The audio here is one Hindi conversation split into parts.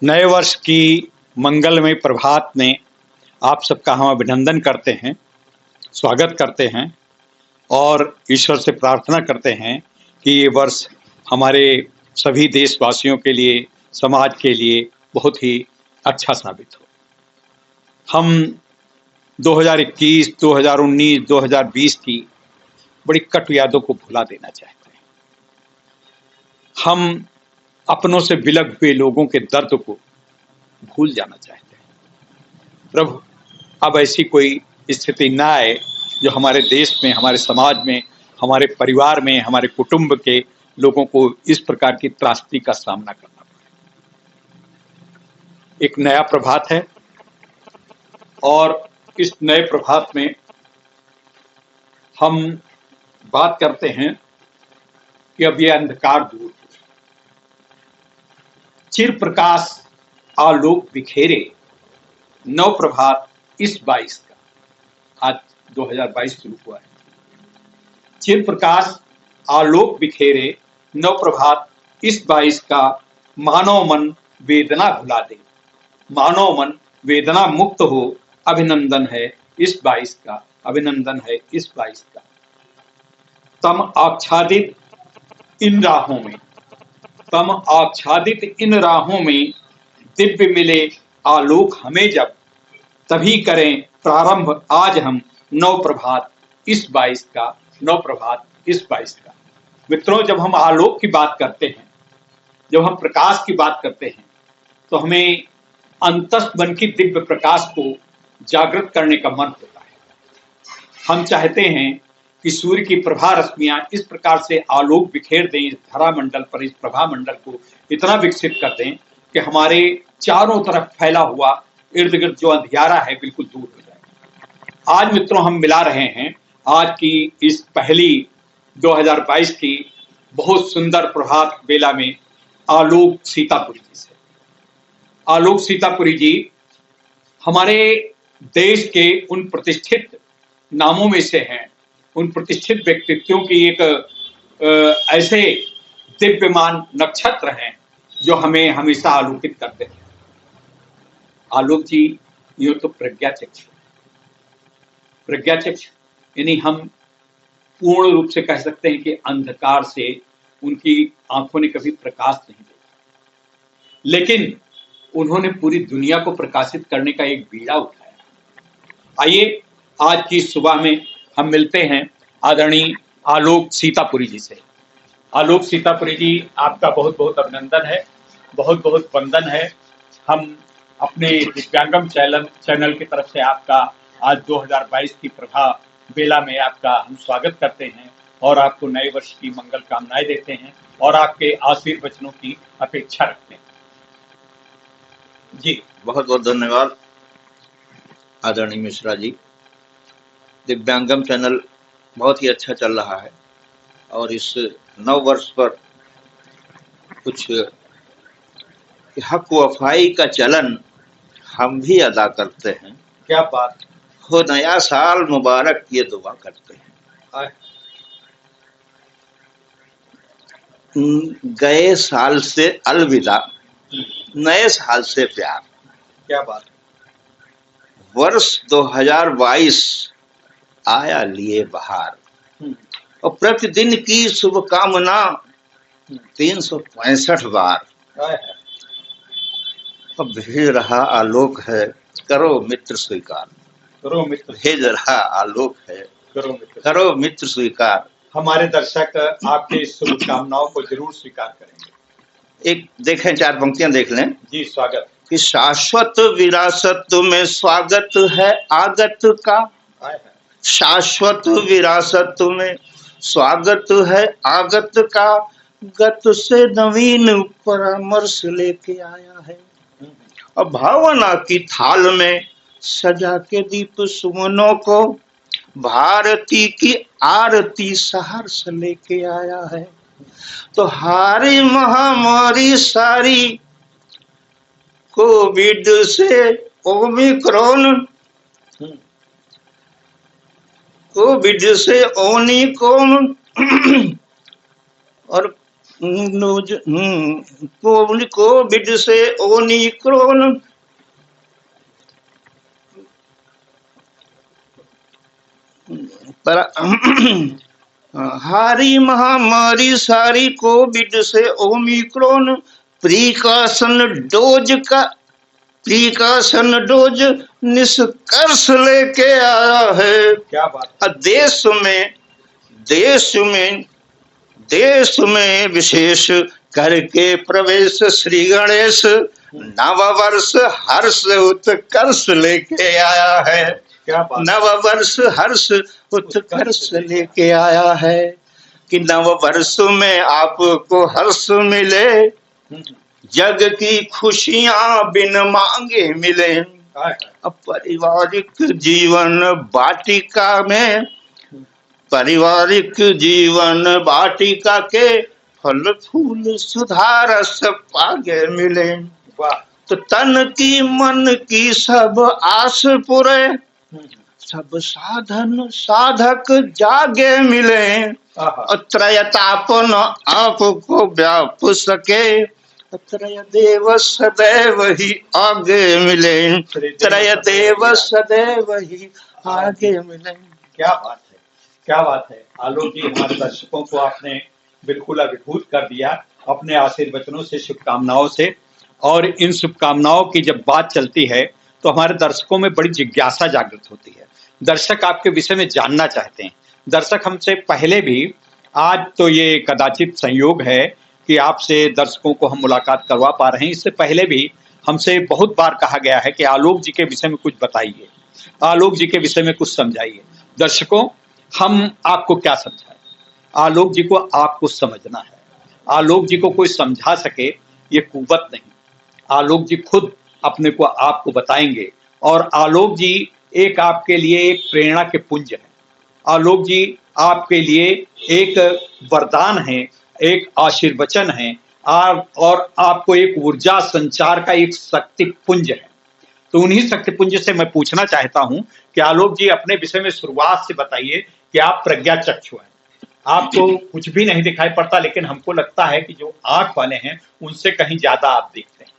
नए वर्ष की मंगलमय प्रभात में आप सबका हम अभिनंदन करते हैं, स्वागत करते हैं और ईश्वर से प्रार्थना करते हैं कि ये वर्ष हमारे सभी देशवासियों के लिए, समाज के लिए बहुत ही अच्छा साबित हो। हम 2021, 2019, 2020 की बड़ी कटु यादों को भुला देना चाहते हैं। हम अपनों से बिलग हुए लोगों के दर्द को भूल जाना चाहते हैं। प्रभु, अब ऐसी कोई स्थिति ना आए जो हमारे देश में, हमारे समाज में, हमारे परिवार में, हमारे कुटुंब के लोगों को इस प्रकार की त्रासदी का सामना करना पड़े। एक नया प्रभात है और इस नए प्रभात में हम बात करते हैं कि अब ये अंधकार दूर हो, चिर प्रकाश आलोक बिखेरे नव प्रभात इस 22 का, आज 2022 शुरू हुआ है। चिर प्रकाश आलोक बिखेरे नव प्रभात इस 22 का, मानव मन वेदना भुला दे, मानव मन वेदना मुक्त हो, अभिनंदन है इस 22 का, अभिनंदन है इस 22 का। तम आच्छादित इन राहों में, तम आच्छादित इन राहों में दिव्य मिले आलोक हमें जब, तभी करें प्रारंभ आज हम नव प्रभात इस 22 का, नव प्रभात इस 22 का। मित्रों, जब हम आलोक की बात करते हैं, जब हम प्रकाश की बात करते हैं, तो हमें अंतस्थ मन की दिव्य प्रकाश को जागृत करने का मन होता है। हम चाहते हैं कि सूर्य की प्रभा रश्मियां इस प्रकार से आलोक बिखेर दें इस धरा मंडल पर, इस प्रभा मंडल को इतना विकसित कर दें कि हमारे चारों तरफ फैला हुआ इर्द गिर्द जो अंधियारा है बिल्कुल दूर हो जाए। आज मित्रों हम मिला रहे हैं आज की इस पहली 2022 की बहुत सुंदर प्रभात बेला में आलोक सीतापुरी जी से। आलोक सीतापुरी जी हमारे देश के उन प्रतिष्ठित नामों में से हैं, उन प्रतिष्ठित व्यक्तित्वों की एक ऐसे दिव्यमान नक्षत्र हैं जो हमें हमेशा आलोकित करते हैं। आलोक जी ये तो प्रज्ञाचक्षु, प्रज्ञाचक्षु यानी हम पूर्ण रूप से कह सकते हैं कि अंधकार से उनकी आंखों ने कभी प्रकाश नहीं देखा, लेकिन उन्होंने पूरी दुनिया को प्रकाशित करने का एक बीड़ा उठाया। आइए आज की सुबह में हम मिलते हैं आदरणीय आलोक सीतापुरी जी से। आलोक सीतापुरी जी, आपका बहुत बहुत अभिनंदन है, बहुत बहुत वंदन है। हम अपने दिव्यांगम चैनल की तरफ से आपका आज 2022 की प्रभा बेला में आपका हम स्वागत करते हैं और आपको नए वर्ष की मंगल कामनाएं देते हैं और आपके आशीर्वचनों की अपेक्षा रखते हैं। जी बहुत बहुत धन्यवाद आदरणीय मिश्रा जी। दिव्यांगम चैनल बहुत ही अच्छा चल रहा है और इस नव वर्ष पर कुछ हक वफाई का चलन हम भी अदा करते हैं। क्या बात हो, नया साल मुबारक ये दुआ करते हैं। गए साल से अलविदा, नए साल से प्यार। क्या बात। वर्ष 2022 आया लिए बहार और प्रतिदिन की शुभकामना 365 बार। अब भेज रहा आलोक है, करो मित्र स्वीकार, करो मित्र, भेज रहा आलोक है, करो मित्र, करो मित्र स्वीकार। हमारे दर्शक आपके शुभकामनाओं को जरूर स्वीकार करेंगे। एक देखें, 4 पंक्तियां देख लें। जी स्वागत। कि शाश्वत विरासत में स्वागत है आगत का, शाश्वत विरासत में स्वागत है आगत का, गत से नवीन परामर्श लेके आया है। अब भावना की थाल में सजा के दीप सुमनों को, भारती की आरती सहर्ष लेके आया है। तो हारी महामारी सारी कोविड से ओमिक्रॉन, कोविड से ओमिक्रॉन और कोविड से ओमिक्रॉन पर हारी महामारी सारी कोविड से ओमिक्रॉन प्रिकॉशन डोज निष्कर्ष लेके आया है। क्या बात। देश में विशेष करके प्रवेश श्री गणेश नववर्ष हर्ष उत्कर्ष लेके आया है। क्या बात। नववर्ष हर्ष उत्कर्ष लेके आया है कि नववर्ष में आपको हर्ष मिले, जग की खुशियां बिन मांगे मिले। अब पारिवारिक जीवन बाटिका के फल फूल सुधारस पागे मिले। तो तन की मन की सब आस पुरे, सब साधन साधक जागे मिले। त्रयतापन आपको व्याप सके, त्रय देव सदैव ही आगे मिले। त्रय देव सदैव ही आगे मिले। क्या बात है, क्या बात है। आलोक जी, हमारे दर्शकों को आपने बिल्कुल अभिभूत कर दिया अपने आशीर्वचनों से, शुभकामनाओं से। और इन शुभकामनाओं की जब बात चलती है तो हमारे दर्शकों में बड़ी जिज्ञासा जागृत होती है। दर्शक आपके विषय में जानना चाहते हैं। दर्शक हमसे पहले भी, आज तो ये कदाचित संयोग है कि आपसे दर्शकों को हम मुलाकात करवा पा रहे हैं, इससे पहले भी हमसे बहुत बार कहा गया है कि आलोक जी के विषय में कुछ बताइए, आलोक जी के विषय में कुछ समझाइए। दर्शकों, हम आपको क्या समझाएं? आलोक जी को आपको समझना है। आलोक जी को कोई समझा सके ये कुव्वत नहीं। आलोक जी खुद अपने को आपको बताएंगे। और आलोक जी एक आपके लिए एक प्रेरणा के पुंज है। आलोक जी आपके लिए एक वरदान है, एक आशीर्वचन है, और आपको एक ऊर्जा संचार का एक शक्ति पुंज है। तो उन्हीं शक्ति पुंज से मैं पूछना चाहता हूं कि आलोक जी अपने विषय में शुरुआत से बताइए कि आप प्रज्ञा चक्षु हैं। आपको कुछ भी नहीं दिखाई पड़ता, लेकिन हमको लगता है कि जो आंख वाले हैं उनसे कहीं ज्यादा आप दिखते हैं।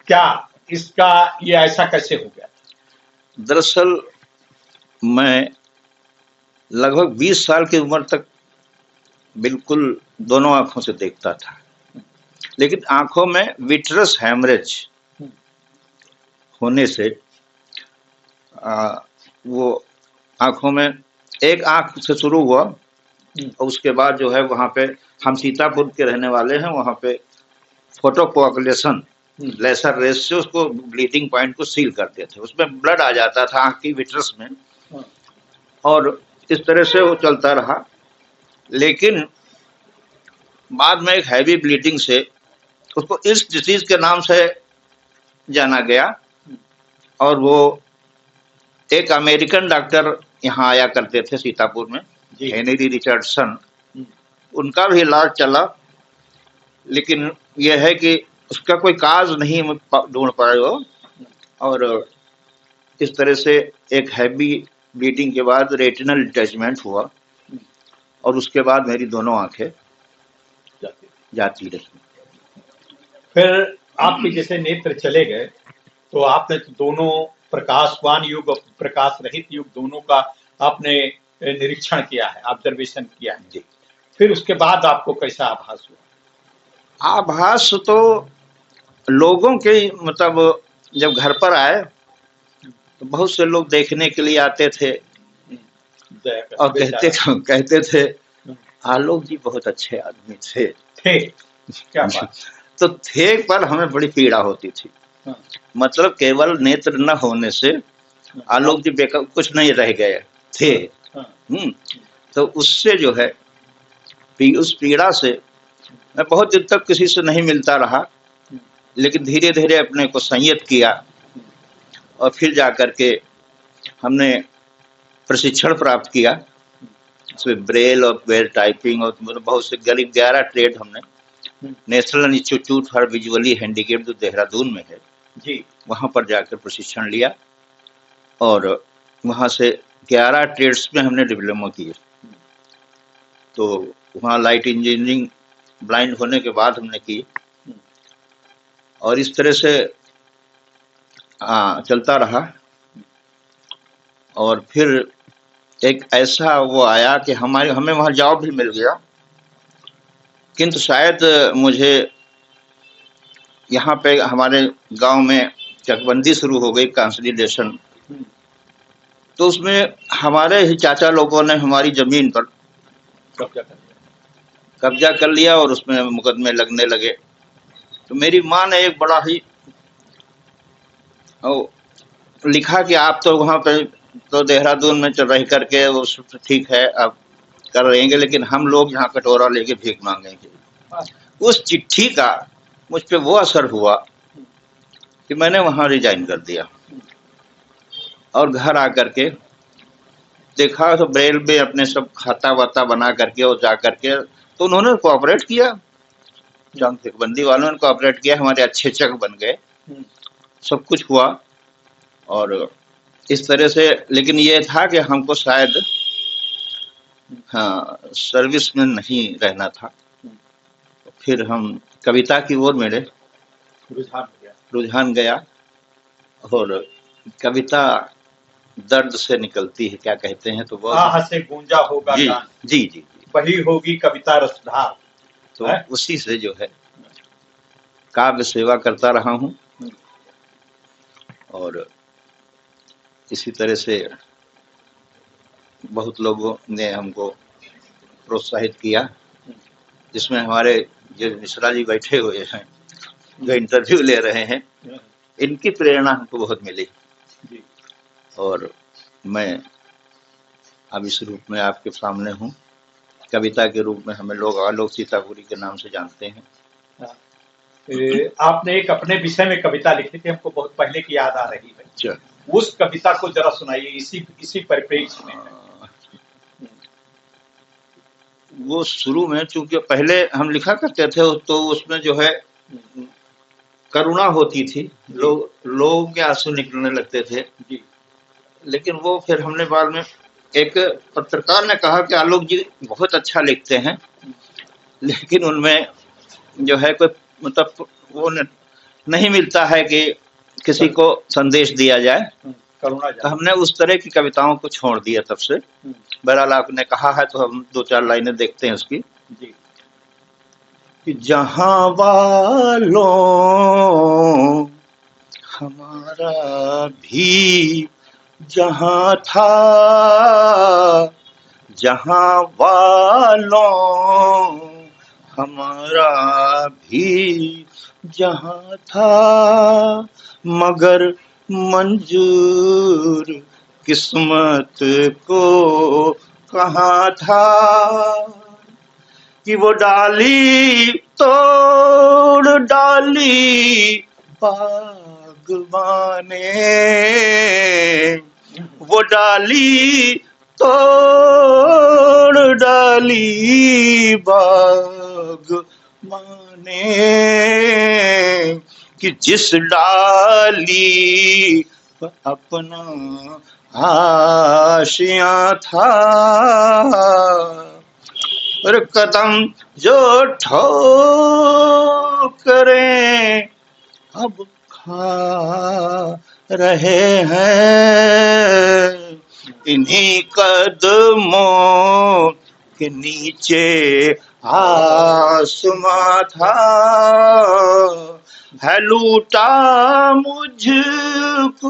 क्या इसका ये ऐसा कैसे हो गया? दरअसल मैं लगभग 20 साल की उम्र तक बिल्कुल दोनों आंखों से देखता था, लेकिन आंखों में विट्रस हैमरेज होने से वो आंखों में एक आंख से शुरू हुआ और उसके बाद जो है वहाँ पे, हम सीतापुर के रहने वाले हैं, वहाँ पे फोटोकोagulation लेसर रेस से उसको ब्लीडिंग पॉइंट को सील करते थे। उसमें ब्लड आ जाता था आंख की विट्रस में, और इस तरह से वो चलता रहा। लेकिन बाद में एक हैवी ब्लीडिंग से उसको इस डिसीज के नाम से जाना गया, और वो एक अमेरिकन डॉक्टर यहाँ आया करते थे सीतापुर में, हेनरी रिचर्डसन। उनका भी इलाज चला, लेकिन यह है कि उसका कोई काज नहीं ढूंढ पाए वो। और इस तरह से एक हैवी ब्लीडिंग के बाद रेटिनल डिटैचमेंट हुआ, और उसके बाद मेरी दोनों आंखें जाती रही। फिर आपके जैसे नेत्र चले गए तो आपने तो दोनों प्रकाशवान युग और प्रकाश रहित युग दोनों का आपने निरीक्षण किया है, ऑब्जर्वेशन किया है जी। फिर उसके बाद आपको कैसा आभास हुआ? आभास तो लोगों के, मतलब जब घर पर आए तो बहुत से लोग देखने के लिए आते थे और कहते थे आलोक जी बहुत अच्छे आदमी थे। क्या बात। तो थे, पर हमें बड़ी पीड़ा होती थी। मतलब केवल नेत्र न होने से आलोक जी बेकार कुछ नहीं रह गए थे। तो उससे जो है, उस पीड़ा से मैं बहुत दिन तक किसी से नहीं मिलता रहा, लेकिन धीरे धीरे अपने को संयत किया, और फिर जाकर के हमने प्रशिक्षण प्राप्त किया। उसमें ब्रेल और वेल टाइपिंग और बहुत से 11 ट्रेड हमने national institute for visually handicapped जो देहरादून में है जी, वहाँ पर जाकर प्रशिक्षण लिया, और वहाँ से 11 ट्रेड्स में हमने डिप्लोमा किए। तो वहाँ लाइट इंजीनियरिंग ब्लाइंड होने के बाद हमने की। और इस तरह से चलता रहा। और फिर एक ऐसा वो आया कि हमें वहाँ जॉब भी मिल गया, किंतु शायद मुझे यहाँ पे हमारे गांव में चकबंदी शुरू हो गई, कंसोलिडेशन। तो उसमें हमारे ही चाचा लोगों ने हमारी जमीन पर कब्जा कर लिया और उसमें मुकदमे लगने लगे। तो मेरी माँ ने एक बड़ा ही लिखा कि आप तो वहाँ पे तो देहरादून में रह करके वो ठीक है आप कर रहेंगे, लेकिन हम लोग यहाँ कटोरा लेके भीख मांगेंगे। उस चिट्ठी का मुझ पे वो असर हुआ कि मैंने वहाँ रिजाइन कर दिया और घर आकर के देखा तो ब्रेल में अपने सब खाता वाता बना करके और जा करके तो उन्होंने कोऑपरेट किया, बंदी वालों ने कोऑपरेट किया, हमारे अच्छे चेक बन गए, सब कुछ हुआ। और इस तरह से, लेकिन ये था कि हमको शायद सर्विस में नहीं रहना था। फिर हम कविता की ओर मेरे रुझान गया और कविता दर्द से निकलती है, क्या कहते हैं, तो बहुत से गूंजा होगा जी, गान, जी जी जी, वही होगी कविता रसधार। तो उसी से जो है काव्य सेवा करता रहा हूँ। और इसी तरह से बहुत लोगों ने हमको प्रोत्साहित किया, जिसमें हमारे जो मिश्रा जी बैठे हुए हैं जो इंटरव्यू ले रहे हैं, इनकी प्रेरणा हमको बहुत मिली। और मैं अब इस रूप में आपके सामने हूँ, कविता के रूप में हमें लोग आलोक सीतापुरी के नाम से जानते हैं। आपने एक अपने विषय में कविता लिखी थी, हमको बहुत पहले की याद आ रही है, उस कविता को जरा सुनाइए इसी परिप्रेक्ष्य में। वो शुरू में चूंकि पहले हम लिखा करते थे तो उसमें जो है करुणा होती थी, लोगों के आंसू निकलने लगते थे। लेकिन वो फिर हमने बाद में, एक पत्रकार ने कहा कि आलोक जी बहुत अच्छा लिखते हैं, लेकिन उनमें जो है कोई मतलब वो नहीं मिलता है कि किसी को संदेश दिया जाए, तो हमने उस तरह की कविताओं को छोड़ दिया तब से। बहरहाल आपने कहा है तो हम 2-4 लाइनें देखते हैं उसकी। कि जहां वालों हमारा भी जहां था, जहां वालों हमारा भी जहां था, मगर मंजूर किस्मत को कहाँ था कि वो डाली तोड़ डाली बागबाने, वो डाली तोड़ डाली बागबाने, कि जिस डाली अपना आशियां था, और कदम जो ठोकरें अब खा रहे हैं, इन्हीं कदमों के नीचे आसमां था, है लूटा मुझको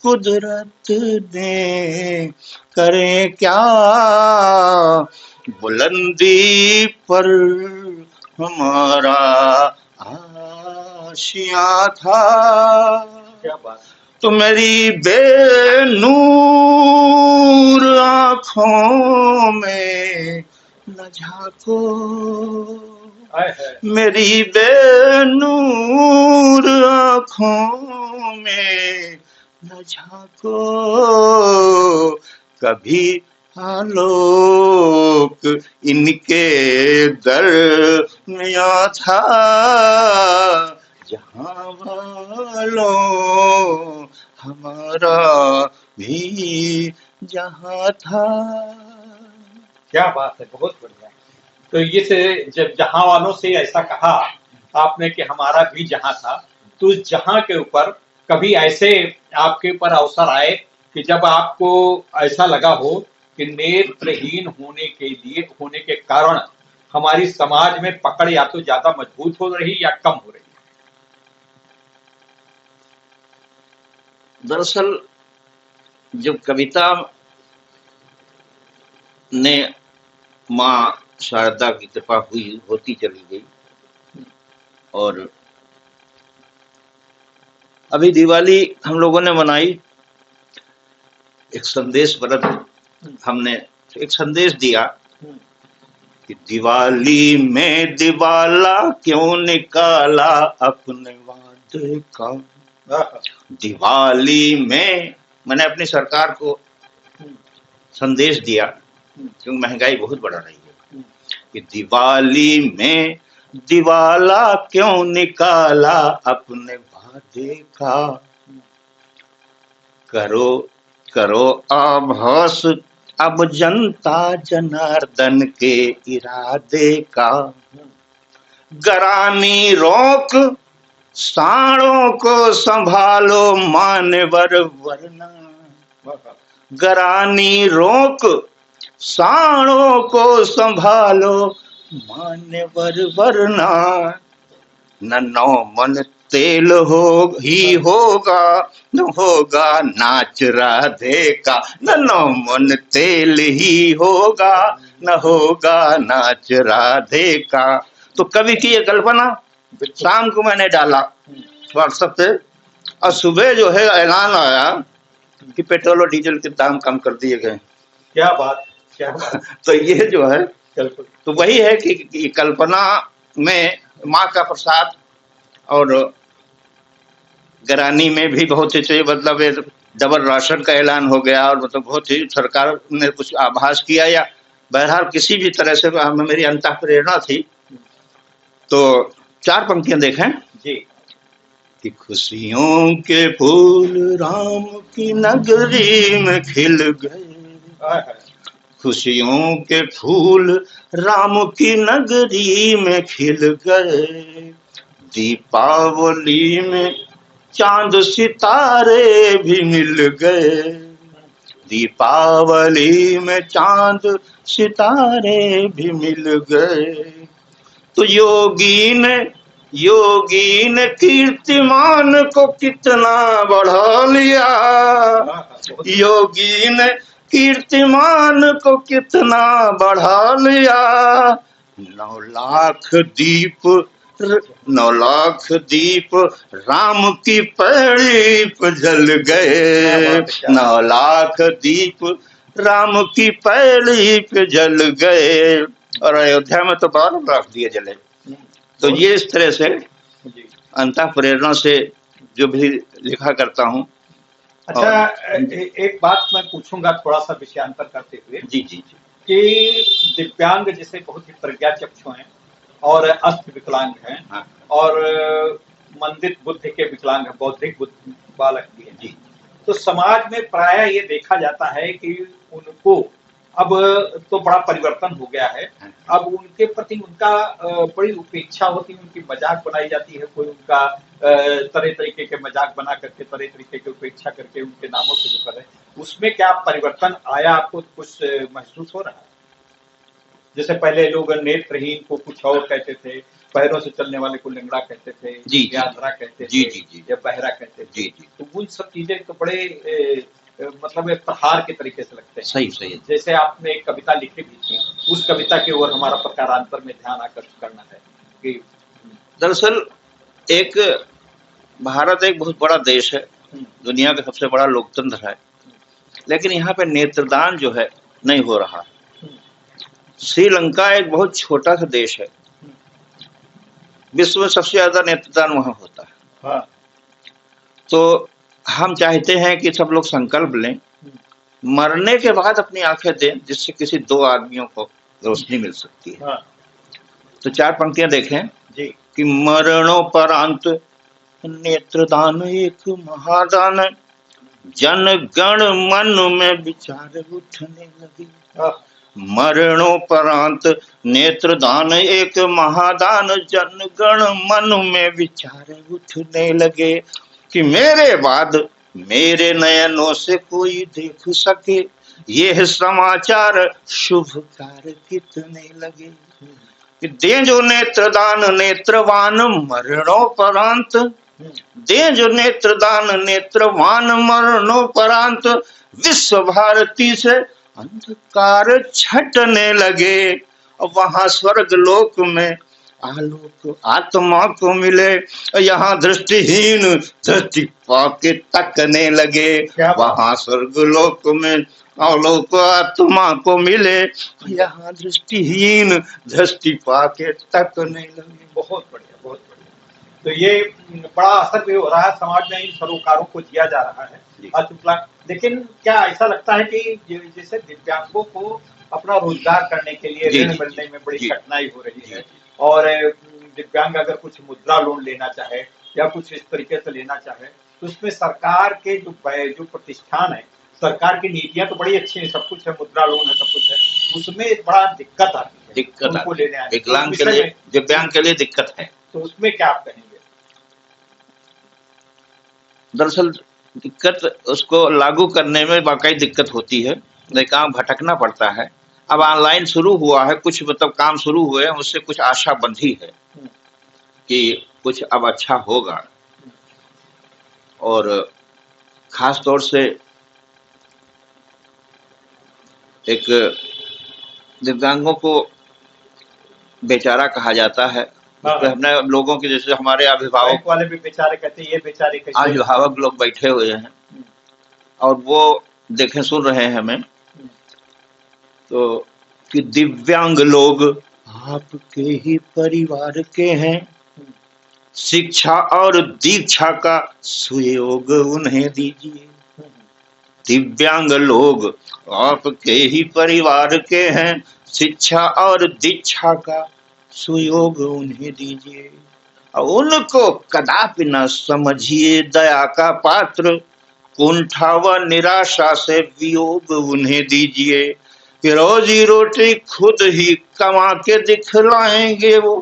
कुदरत ने, करें क्या बुलंदी पर हमारा आशियां था। क्या बात। तो मेरी बेनूर आँखों में न झांको, मेरी बेनूर आँखों में न झांको, कभी आलोक इनके दरमियां था, जहां वालों हमारा भी जहां था। क्या बात है, बहुत बढ़िया। तो ये से जब जहां वालों से ऐसा कहा आपने कि हमारा भी जहां था, तो उस जहां के ऊपर कभी ऐसे आपके ऊपर अवसर आए कि जब आपको ऐसा लगा हो कि नेत्रहीन होने के कारण हमारी समाज में पकड़ या तो ज्यादा मजबूत हो रही या कम हो रही? दरअसल जब कविता ने माँ शारदा की कृपा हुई होती चली गई, और अभी दिवाली हम लोगों ने मनाई, एक संदेश परत हमने एक संदेश दिया कि दिवाली में दिवाला क्यों निकाला अपने वादे का। दिवाली में मैंने अपनी सरकार को संदेश दिया, क्योंकि महंगाई बहुत बढ़ रही है, कि दिवाली में दिवाला क्यों निकाला अपने वादे का। करो करो आभास अब जनता जनार्दन के इरादे का। गरानी रोक साणों को संभालो मान्यवर वरना। गरानी रोक साणों को संभालो मान्यवर वरना। नन्नो मन तेल ही होगा, न होगा नाच राधे का। नन्नो मन तेल ही होगा, न होगा नाच राधे का। तो कवि की ये कल्पना शाम को मैंने डाला व्हाट्सएप पे, और सुबह जो है ऐलान आया कि पेट्रोल और डीजल के दाम कम कर दिए गए। क्या बात, क्या बात। तो ये जो है तो वही है कि कल्पना में माँ का प्रसाद, और गरानी में भी बहुत ही मतलब डबल राशन का ऐलान हो गया, और मतलब बहुत ही सरकार ने कुछ आभास किया, या बहरहाल किसी भी तरह से मेरी अंतः प्रेरणा थी। तो 4 पंक्तियां देखें जी। कि खुशियों के फूल राम की नगरी में खिल गए। खुशियों के फूल राम की नगरी में खिल गए। दीपावली में चांद सितारे भी मिल गए। दीपावली में चांद सितारे भी मिल गए। तो योगी ने कीर्तिमान को कितना बढ़ा लिया। योगी ने कीर्तिमान को कितना बढ़ा लिया। 9 लाख दीप राम की पैड़ी पर जल गए। 9 लाख दीप राम की पैड़ी पे जल गए, और अयोध्या में तो 12 लाख दिए जले। तो ये इस तरह से अंतः प्रेरणा से जो भी लिखा करता हूँ। अच्छा, एक बात मैं पूछूंगा थोड़ा सा विषयांतर करते हुए। जी जी जी। कि दिव्यांग जिसे बहुत ही प्रज्ञाचक्षु हैं और अस्त विकलांग हैं, हाँ। और मंदित बुद्धि के विकलांग हैं, बौद्धिक बालक भी हैं जी। तो समाज में प्रायः ये देखा जाता है कि उनको अब तो बड़ा परिवर्तन हो गया है। अब उनके प्रति उनका बड़ी उपेक्षा होती है, उनकी मजाक बनाई जाती है, कोई उनका तरह तरीके के मजाक बना करके, तरह तरीके की उपेक्षा करके उनके नामों से जो कर रहे हैं, उसमें क्या परिवर्तन आया? आपको कुछ महसूस हो रहा है? जैसे पहले लोग नेत्रहीन को कुछ और कहते थे, पैरों से चलने वाले को लंगड़ा कहते थे, या अंधा कहते थे, या बहरा कहते थे। तो उन सब चीजें तो बड़े मतलब प्रहार के तरीके से लगते हैं। सही सही। जैसे आपने एक कविता लिखी भी थी, उस कविता की ओर हमारा प्रकारांतर में ध्यान आकर्षित करना है कि दरअसल भारत एक बहुत बड़ा देश है, दुनिया का सबसे बड़ा लोकतंत्र है, लेकिन यहाँ पे नेत्रदान जो है नहीं हो रहा। श्रीलंका एक बहुत छोटा सा देश है, विश्व में सबसे ज्यादा नेत्रदान वहां होता है। हाँ। तो हम चाहते हैं कि सब लोग संकल्प लें, मरने के बाद अपनी आंखें दें, जिससे किसी 2 आदमियों को रोशनी मिल सकती है। हाँ। तो 4 पंक्तियां देखें जी। कि मरणोपरांत नेत्रदान एक महादान, जन गण मन में विचार उठने लगी। मरणोपरांत नेत्रदान एक महादान। जनगण मन में विचार उठने लगे कि मेरे बाद मेरे नयनों से कोई देख सके यह समाचार शुभ कार्य कितने लगे। कि दे जो नेत्रदान नेत्रवान मरणोपरांत, दे जो नेत्रदान नेत्रवान मरणोपरांत, विश्व भारती से अंधकार छटने लगे। वहां स्वर्ग लोक में आलोक आत्मा को मिले, यहाँ दृष्टिहीन दृष्टि पाके तकने लगे। वहां स्वर्ग लोक में आलोक आत्मा को मिले, यहाँ दृष्टिहीन दृष्टि पाके तकने लगे। बहुत बढ़िया, बहुत बढ़िया। तो ये बड़ा असर भी हो रहा है समाज में, इन सरोकारों को दिया जा रहा है। लेकिन क्या ऐसा लगता है कि जैसे दिव्यांगों को अपना रोजगार करने के लिए ऋण मिलने में बड़ी कठिनाई हो रही है, और दिव्यांग अगर कुछ मुद्रा लोन लेना चाहे या कुछ इस तरीके से लेना चाहे, तो उसमें सरकार के जो प्रतिष्ठान है, सरकार की नीतियां तो बड़ी अच्छी है, सब कुछ है, मुद्रा लोन है, सब कुछ है, उसमें बड़ा दिक्कत आती है, दिक्कत लेने विकलांग के लिए, दिव्यांग के लिए दिक्कत है। तो उसमें क्या आप कहेंगे? दरअसल दिक्कत उसको लागू करने में वाकई दिक्कत होती है, लेकिन भटकना पड़ता है। अब ऑनलाइन शुरू हुआ है, कुछ मतलब काम शुरू हुए हैं, उससे कुछ आशा बंधी है कि कुछ अब अच्छा होगा। और खास तौर से एक दिव्यांगों को बेचारा कहा जाता है। हमने लोगों के, जैसे हमारे अभिभावक वाले भी बेचारे कहते हैं, ये बेचारे कैसे, अभिभावक लोग बैठे हुए हैं और वो देखें सुन रहे हैं हमें, तो कि दिव्यांग लोग आपके ही परिवार के हैं, शिक्षा और दीक्षा का सुयोग उन्हें दीजिए। दिव्यांग लोग आपके ही परिवार के हैं, शिक्षा और दीक्षा का सुयोग उन्हें दीजिए। उनको कदापि न समझिए दया का पात्र, कुंठा व निराशा से वियोग उन्हें दीजिए। कि रोजी रोटी खुद ही कमा के दिखलाएंगे वो,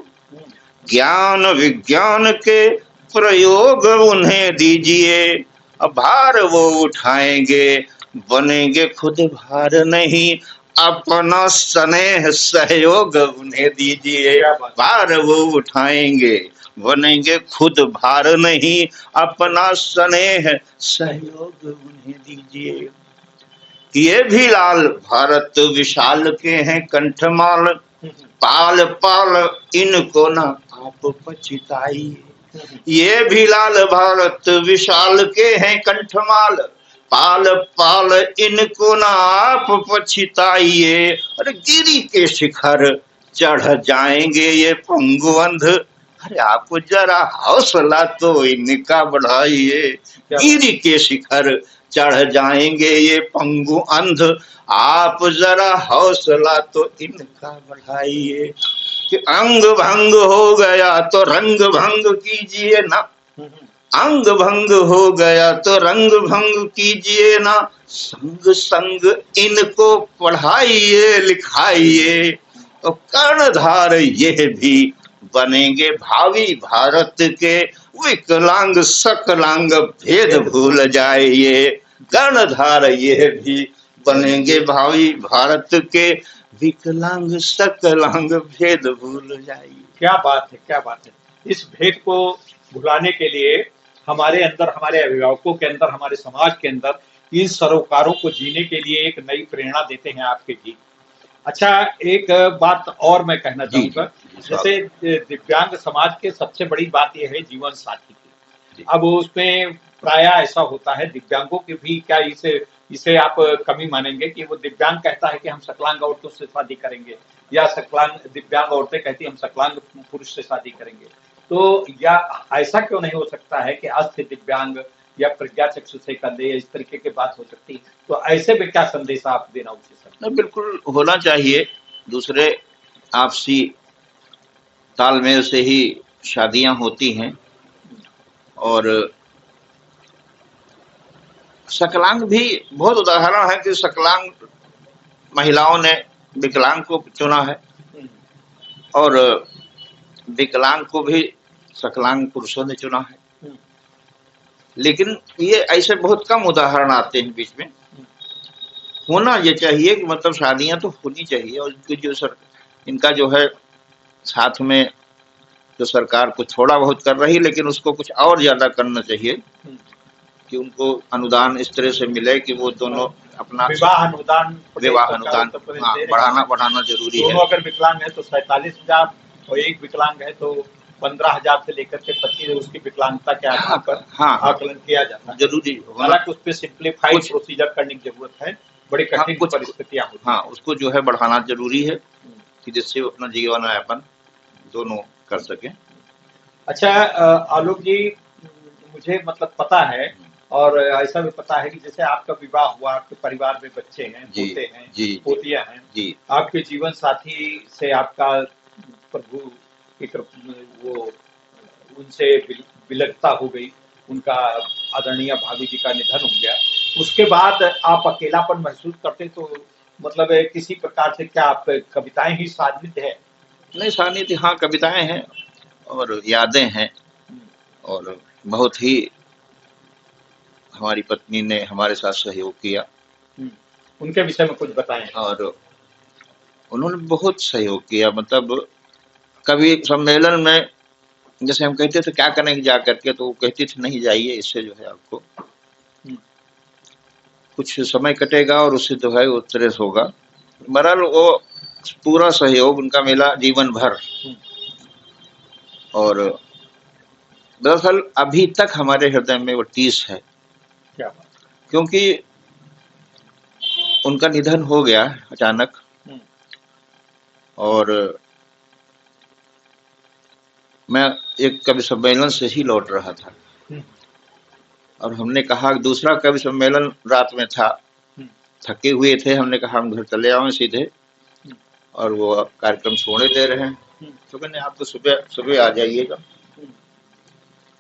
ज्ञान विज्ञान के प्रयोग उन्हें दीजिए। भार वो उठाएंगे, बनेंगे खुद भार नहीं, अपना स्नेह सहयोग उन्हें दीजिए। भार वो उठाएंगे, बनेंगे खुद भार नहीं, अपना स्नेह सहयोग उन्हें दीजिए। ये भी लाल भारत विशाल के हैं कंठमाल, पाल पाल इनको ना आप पछताइए। ये भी लाल भारत विशाल के हैं कंठमाल, पाल पाल इनको ना आप पछताइए। अरे गिरी के शिखर चढ़ जाएंगे ये पंगु अंध, अरे आप जरा हौसला तो इनका बढ़ाइए। गिरी के शिखर चढ़ जाएंगे ये पंगु अंध, आप जरा हौसला तो इनका बढ़ाइए। कि अंग भंग हो गया तो रंग भंग कीजिए ना, अंग भंग हो गया तो रंग भंग कीजिए ना, संग संग इनको पढ़ाइए लिखाइए। तो कर्णधार ये भी बनेंगे भावी भारत के, विकलांग सकलांग भेद भूल जाइए। कर्णधार ये भी बनेंगे भावी भारत के, विकलांग सकलांग भेद भूल जाइए। क्या बात है, क्या बात है। इस भेद को भुलाने के लिए हमारे अंदर, हमारे अभिभावकों के अंदर, हमारे समाज के अंदर इन सरोकारों को जीने के लिए एक नई प्रेरणा देते हैं आपके गीत। अच्छा, एक बात और मैं कहना चाहूंगा, जैसे दिव्यांग समाज के सबसे बड़ी बात यह है जीवन साथी की। अब उसमें प्राय ऐसा होता है, दिव्यांगों की भी क्या इसे आप कमी मानेंगे कि वो दिव्यांग कहता है कि हम सकलांग औरतों से शादी करेंगे, या सकलांग दिव्यांग औरतें कहती हम सकलांग पुरुष से शादी करेंगे। तो या ऐसा क्यों नहीं हो सकता है कि अस्थि दिव्यांग या प्रज्ञा चक्षु से कर दे, इस तरीके की बात हो सकती है? तो ऐसे में क्या संदेश आप देना उचित है? बिल्कुल होना चाहिए। दूसरे आपसी तालमेल से ही शादियां होती हैं, और सकलांग भी बहुत उदाहरण है कि सकलांग महिलाओं ने विकलांग को चुना है और विकलांग को भी सकलांग पुरुषों ने चुना है। लेकिन ये ऐसे बहुत कम उदाहरण आते हैं बीच में। होना ये चाहिए कि मतलब शादियां तो होनी चाहिए, और इनका जो है साथ में जो सरकार कुछ थोड़ा बहुत कर रही, लेकिन उसको कुछ और ज्यादा करना चाहिए कि उनको अनुदान इस तरह से मिले कि वो दोनों अपना विवाह अनुदान हाँ, बढ़ाना जरूरी है। दोनों अगर विकलांग है तो 47,000 और एक विकलांग है तो 15,000 से लेकर के 25 उसकी विकलांगता के आधार पर आकलन किया जाता है। जरूरी हालांकि उस पर सिंप्लीफाइड प्रोसीजर करने की जरूरत है, बड़ी कठिन परिस्थितियां होती हैं। हाँ, उसको जो है बढ़ाना जरूरी है कि जिससे अपना जीवन यापन दोनों कर सके। अच्छा आलोक जी, मुझे मतलब पता है और ऐसा भी पता है कि जैसे आपका विवाह हुआ, आपके परिवार में बच्चे हैं, पोते हैं, पोतियां हैं, आपके जीवन साथी से आपका प्रभु की वो उनसे विलगता हो गई, उनका आदरणीय भाभी जी का निधन हो गया, उसके बाद आप अकेलापन महसूस करते तो मतलब किसी प्रकार से क्या आप कविताएं ही सान्निध्य है? नहीं, सान्निध्य हाँ, कविताएं हैं और यादें हैं, और बहुत ही हमारी पत्नी ने हमारे साथ सहयोग किया। उनके विषय में कुछ बताएं। और उन्होंने बहुत सहयोग किया, मतलब कभी सम्मेलन में जैसे हम कहते थे क्या करेंगे जा करके, तो वो कहती थी नहीं जाइए, इससे जो है आपको कुछ समय कटेगा और उससे जो है वो स्ट्रेस होगा। बहरहाल वो पूरा सहयोग उनका मिला जीवन भर। और दरअसल अभी तक हमारे हृदय में वो टीस है। क्या बात? क्योंकि उनका निधन हो गया अचानक, और मैं एक कवि सम्मेलन से ही लौट रहा था, और हमने कहा दूसरा कवि सम्मेलन रात में था, थके हुए थे, हमने कहा हम घर चले आए सीधे, और वो कार्यक्रम छोड़े दे रहे हैं, तो कहने आप तो सुबह आ जाइएगा,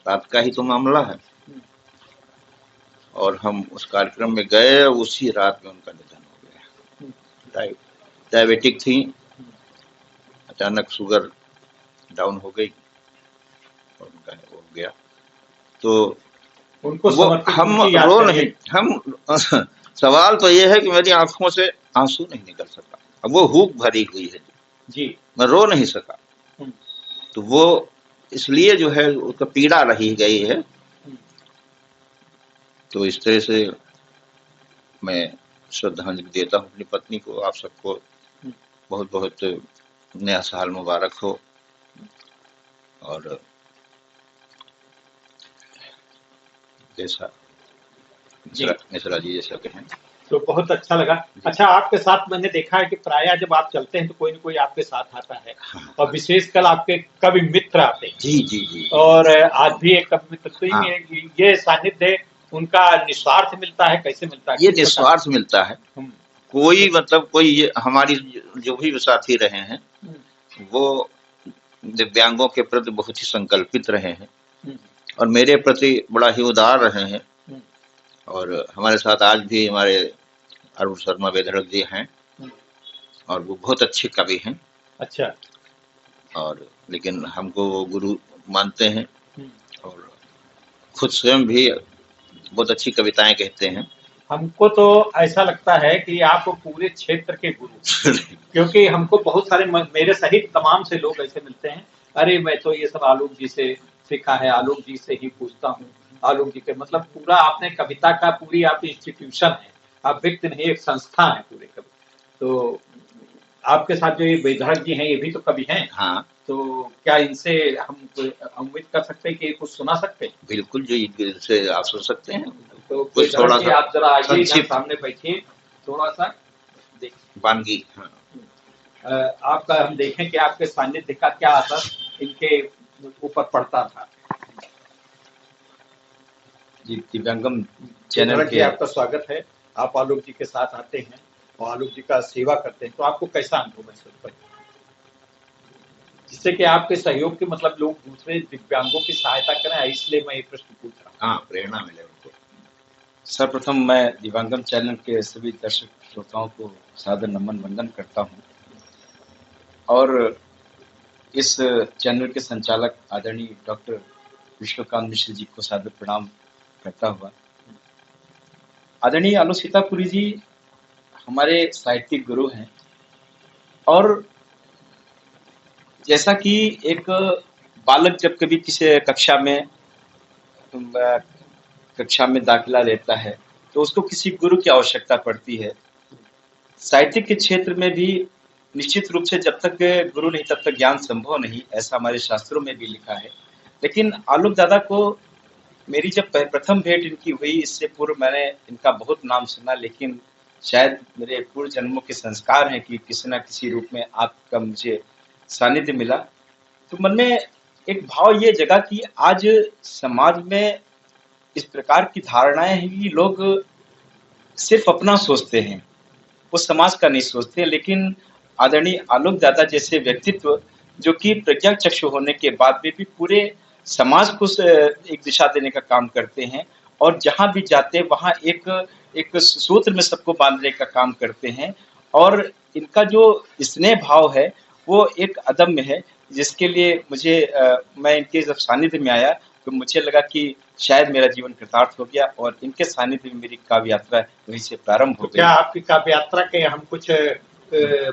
रात का ही तो मामला है। और हम उस कार्यक्रम में गए, उसी रात में उनका निधन हो गया। डायबिटिक थी, अचानक शुगर डाउन हो गई और उनका हो गया। तो उनको वो हम रो नहीं, हम सवाल तो ये है कि मेरी आंखों से आंसू नहीं निकल सका। अब वो हुक भरी हुई है जी, मैं रो नहीं सका। तो वो इसलिए जो है उसका पीड़ा रही गई है। तो इस तरह से मैं श्रद्धांजलि देता हूँ अपनी पत्नी को। आप सबको बहुत बहुत नया साल मुबारक हो। और जैसा मिश्रा जी जैसा कहें तो बहुत अच्छा लगा। अच्छा, आपके साथ मैंने देखा है कि प्रायः जब आप चलते हैं तो कोई न कोई आपके साथ आता है। हाँ। और विशेषकर आपके कवि मित्र आते हैं। जी जी जी। और आज भी एक कवि मित्र, तो हाँ। ये सानिध्य उनका निस्वार्थ मिलता है, कैसे मिलता है? ये निस्वार्थ मिलता है। कोई मतलब कोई हमारी जो भी साथी रहे हैं वो दिव्यांगों के प्रति बहुत ही संकल्पित रहे हैं और मेरे प्रति बड़ा ही उदार रहे हैं। और हमारे साथ आज भी हमारे अरुण शर्मा वेधड़क जी हैं और वो बहुत अच्छे कवि हैं। अच्छा। और लेकिन हमको वो गुरु मानते हैं और खुद स्वयं भी बहुत अच्छी कविताएं कहते हैं। हमको तो ऐसा लगता है कि आप पूरे क्षेत्र के गुरु क्योंकि हमको बहुत सारे मेरे सहित तमाम से लोग ऐसे मिलते हैं, अरे मैं तो ये सब आलोक जी से सीखा है, आलोक जी से ही पूछता हूँ, आलोक जी के मतलब पूरा आपने कविता का पूरी आप इंस्टीट्यूशन है, आप व्यक्ति नहीं एक संस्था है पूरे कवि। तो आपके साथ जो ये वेधड़क जी हैं ये भी तो कवि हैं। हाँ। तो क्या इनसे हम उम्मीद कर सकते हैं कि कुछ सुना सकते हैं? बिल्कुल, जो इनसे आप सुन सकते हैं। तो कुछ थोड़ा सा आप जरा आइए सामने बैठिए, थोड़ा सा देखिए वानगी। हाँ। आपका हम देखें कि आपके सानिध्य का क्या असर इनके ऊपर पड़ता था। जी, दिव्यांगम चैनल के आपका स्वागत है। आप आलोक जी के साथ आते हैं और आलोक जी का सेवा करते हैं, तो आपको कैसा अनुभव महसूस होता है? जिससे कि आपके सहयोग के मतलब लोग दूसरे दिव्यांगों की सहायता करें, इसलिए मैं ये प्रश्न पूछ रहा हूँ। हाँ, प्रेरणा मिले उनको। सर्वप्रथम मैं दिव्यांगम चैनल के सभी दर्शक श्रोताओं को सादर नमन वंदन करता हूँ और इस चैनल के संचालक आदरणीय डॉक्टर विश्वकांत मिश्र जी को सादर प्रणाम करता हुआ, आदरणीय आलोक सीतापुरी जी हमारे साहित्यिक गुरु हैं और जैसा कि एक बालक जब कभी किसी कक्षा में दाखिला लेता है तो उसको किसी गुरु की आवश्यकता पड़ती है। साहित्य के क्षेत्र में भी निश्चित रूप से जब तक गुरु नहीं तब तक ज्ञान संभव नहीं, ऐसा हमारे शास्त्रों में भी लिखा है। लेकिन आलोक दादा को मेरी जब प्रथम भेंट इनकी हुई, इससे पूर्व मैंने इनका बहुत नाम सुना, लेकिन शायद मेरे पूर्व जन्मों के संस्कार हैं कि किसी न किसी रूप में आपका मुझे सानिध्य मिला। तो मन में एक भाव ये जगा कि आज समाज में इस प्रकार की धारणाएं हैं कि लोग सिर्फ अपना सोचते हैं, वो समाज का नहीं सोचते। लेकिन आदरणीय आलोक दादा जैसे व्यक्तित्व जो कि प्रज्ञा चक्षु होने के बाद भी पूरे समाज को एक दिशा देने का काम करते हैं और जहां भी जाते वहां एक सूत्र में सबको बांधने का काम करते हैं। और इनका जो स्नेह भाव है वो एक अदम्य है, जिसके लिए मैं इनके जब सानिध्य में आया तो मुझे लगा कि शायद मेरा जीवन कृतार्थ हो गया और इनके सानिध्य में मेरी काव्य यात्रा वहीं से प्रारंभ हो गई। क्या आपकी काव्य यात्रा के हम कुछ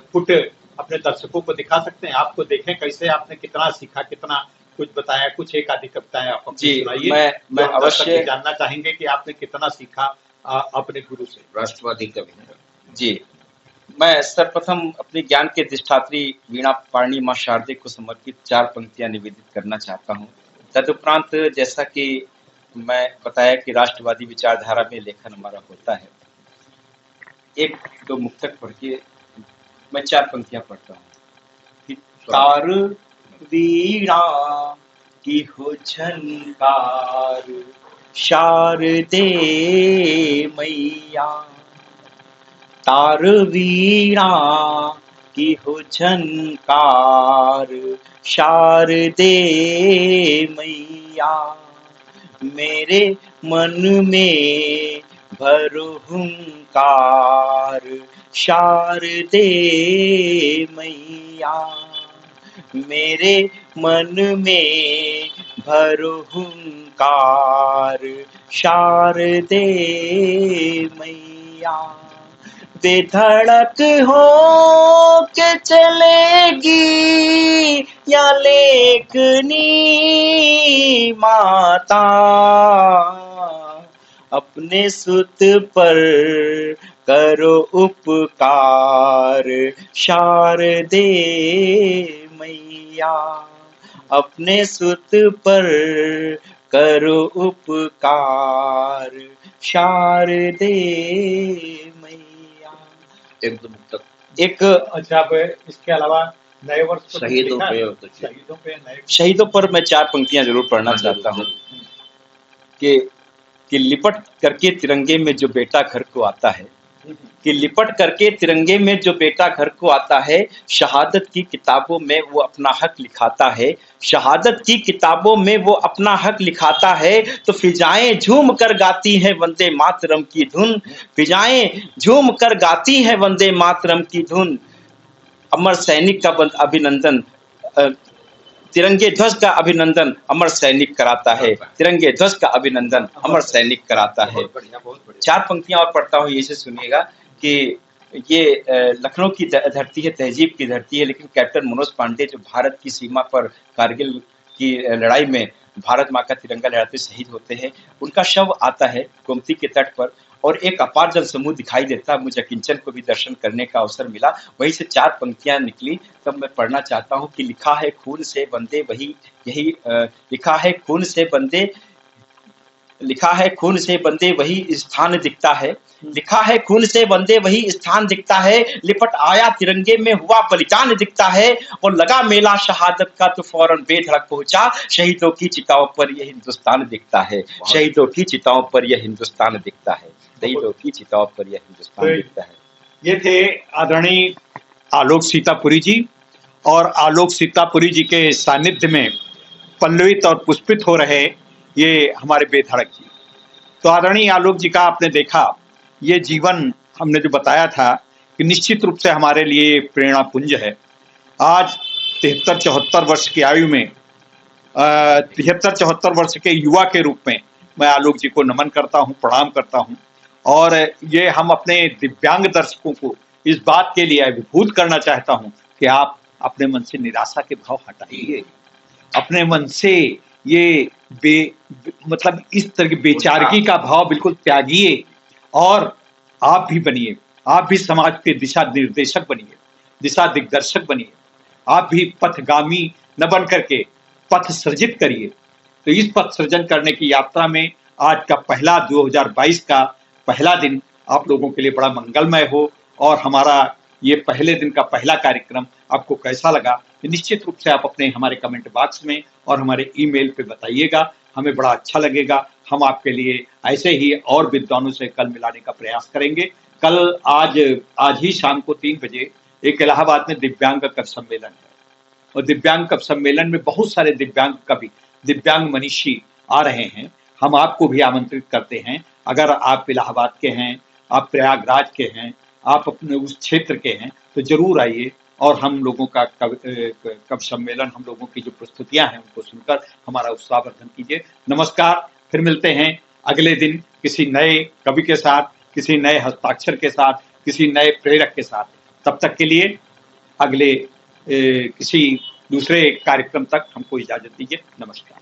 पुट अपने दर्शकों को दिखा सकते हैं? आपको देखें कैसे आपने कितना सीखा, कितना कुछ बताया, कुछ एक आधी कविताएं आप जी सुनाइए। मैं अवश्य जानना चाहेंगे कि आपने कितना सीखा अपने गुरु से। राष्ट्रवादी कवि जी, मैं सर्वप्रथम अपने ज्ञान के अधिष्ठात्री वीणा पारणी माँ शारदे को समर्पित 4 पंक्तियां निवेदित करना चाहता हूँ। तदुपरांत जैसा कि मैं बताया कि राष्ट्रवादी विचारधारा में लेखन हमारा होता है, 1-2 मुक्तक पढ़ के मैं 4 पंक्तियां पढ़ता हूँ। तार वीणा की हो झनकार शारदे मैया, तार वीणा की हो झनकार शारदे मैया, मेरे मन में भरो हुंकार शारदे मैया, मेरे मन में भरो हुंकार शारदे मैया, बेधड़क हो के चलेगी या लेखनी माता, अपने सुत पर करो उपकार शारदे मैया, अपने सुत पर करो उपकार शारदे मैया। 1-2 मुक्तक एक अच्छा, इसके अलावा नए वर्ष शहीदों पर मैं 4 पंक्तियां जरूर पढ़ना चाहता हूँ कि लिपट करके तिरंगे में जो बेटा घर को आता है, कि लिपट करके तिरंगे में जो बेटा घर को आता है, शहादत की किताबों में वो अपना हक लिखाता है, शहादत की किताबों में वो अपना हक लिखाता है, तो फिजाएं झूम कर गाती हैं वंदे मातरम की धुन, फिजाएं झूम कर गाती हैं वंदे मातरम की धुन, अमर सैनिक का अभिनंदन, तिरंगे ध्वज का अभिनंदन अमर सैनिक कराता है, तिरंगे ध्वज का अभिनंदन अमर सैनिक कराता है। 4 पंक्तियां और पढ़ता हूँ, ये से सुनिएगा कि ये लखनऊ की धरती है, तहजीब की धरती है, लेकिन कैप्टन मनोज पांडे जो भारत की सीमा पर कारगिल की लड़ाई में भारत माँ का तिरंगा लहराते शहीद होते हैं, उनका शव आता है गोमती के तट पर और एक अपार जल समूह दिखाई देता। मुझे किंचन को भी दर्शन करने का अवसर मिला, वहीं से 4 पंक्तियां निकली। तब मैं पढ़ना चाहता हूँ कि लिखा है खून से बंदे वही यही लिखा है खून से बंदे, लिखा है खून से बंदे वही स्थान दिखता है, लिखा है खून से बंदे वही स्थान दिखता है, लिपट आया तिरंगे में हुआ बलिदान दिखता है, और लगा मेला शहादत का तो फौरन बेधड़क पहुंचा, शहीदों की चिताओं पर यह हिंदुस्तान दिखता है, शहीदों की चिताओं पर यह हिंदुस्तान दिखता है, शहीदों की चिताओं पर यह हिंदुस्तान दिखता है। ये थे आदरणीय आलोक सीतापुरी जी, और आलोक सीतापुरी जी के सानिध्य में पल्लवित और पुष्पित हो रहे ये हमारे बेधड़क जी। तो आदरणीय आलोक जी का आपने देखा, ये जीवन हमने जो बताया था कि निश्चित रूप से हमारे लिए प्रेरणा पुंज है। आज 73-74 वर्ष की आयु में 73-74 वर्ष के युवा के रूप में मैं आलोक जी को नमन करता हूं, प्रणाम करता हूं। और ये हम अपने दिव्यांग दर्शकों को इस बात के लिए अभिभूत करना चाहता हूं कि आप अपने मन से निराशा के भाव हटाइए, अपने मन से ये मतलब इस तरह की बेचारगी का भाव बिल्कुल त्यागिए और आप भी बनिए, आप भी समाज के दिशा निर्देशक बनिए, दिशा दिग्दर्शक बनिए। आप भी पथगामी न बन करके पथ सृजित करिए। तो इस पथ सृजन करने की यात्रा में आज का पहला 2022 का पहला दिन आप लोगों के लिए बड़ा मंगलमय हो। और हमारा ये पहले दिन का पहला कार्यक्रम आपको कैसा लगा, निश्चित रूप से आप अपने हमारे कमेंट बॉक्स में और हमारे ईमेल पे बताइएगा, हमें बड़ा अच्छा लगेगा। हम आपके लिए ऐसे ही और विद्वानों से कल मिलाने का प्रयास करेंगे। कल आज ही शाम को 3 बजे एक इलाहाबाद में दिव्यांग कवि सम्मेलन है और दिव्यांग कवि सम्मेलन में बहुत सारे दिव्यांग कवि, दिव्यांग मनीषी आ रहे हैं। हम आपको भी आमंत्रित करते हैं। अगर आप इलाहाबाद के हैं, आप प्रयागराज के हैं, आप अपने उस क्षेत्र के हैं तो जरूर आइए और हम लोगों का कवि सम्मेलन, हम लोगों की जो प्रस्तुतियां हैं उनको सुनकर हमारा उत्साहवर्धन कीजिए। नमस्कार, फिर मिलते हैं अगले दिन किसी नए कवि के साथ, किसी नए हस्ताक्षर के साथ, किसी नए प्रेरक के साथ। तब तक के लिए अगले किसी दूसरे कार्यक्रम तक हमको इजाजत दीजिए। नमस्कार।